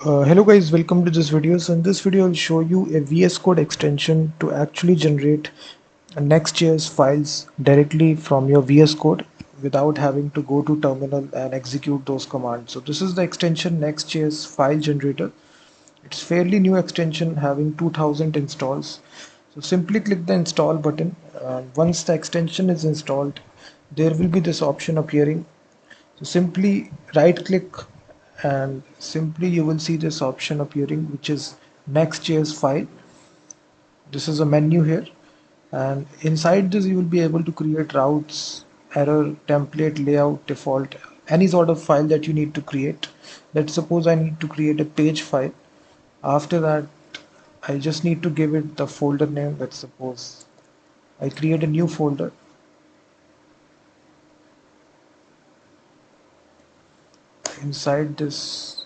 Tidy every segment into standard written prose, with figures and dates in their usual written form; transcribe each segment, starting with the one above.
Hello guys, welcome to this video. So in this video I'll show you a VS Code extension to actually generate Next.js files directly from your VS Code without having to go to terminal and execute those commands. So this is the extension Next.js file generator. It's fairly new extension having 2000 installs. So simply click the install button. Once the extension is installed, there will be this option appearing. So simply right click and simply you will see this option appearing, which is Next.js file. This is a menu here, and inside this you will be able to create routes, error, template, layout, default, any sort of file that you need to create. Let's suppose I need to create a page file. After that, I just need to give it the folder name. Let's suppose I create a new folder. Inside this,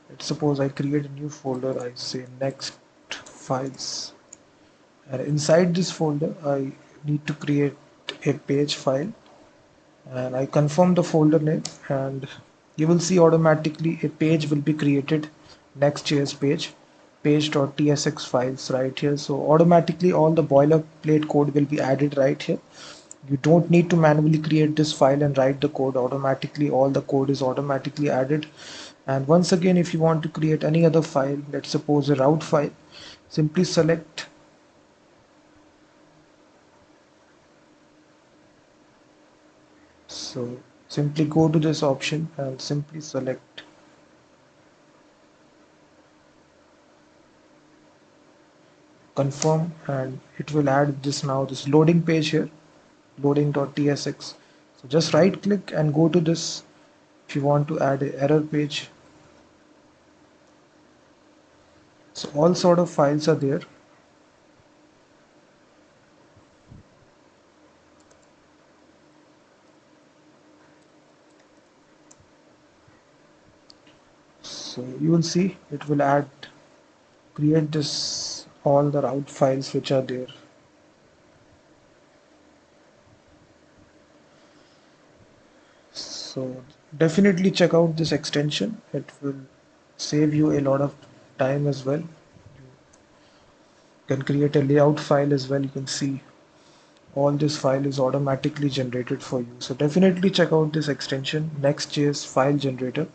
let's suppose I create a new folder. I say next files, and inside this folder I need to create a page file, and I confirm the folder name, and you will see automatically a page will be created, Next.js page.tsx files right here. So automatically all the boilerplate code will be added right here. You don't need to manually create this file and write the code. Automatically all the code is automatically added. And once again, if you want to create any other file, let's suppose a route file, simply select. So simply go to this option and simply select confirm, and it will add this loading page here, loading.tsx. So just right click and go to this. If you want to add an error page, so all sort of files are there. So you will see it will create this all the route files which are there. So definitely check out this extension. It will save you a lot of time as well. You can create a layout file as well. You can see all this file is automatically generated for you. So definitely check out this extension, Next.js file generator.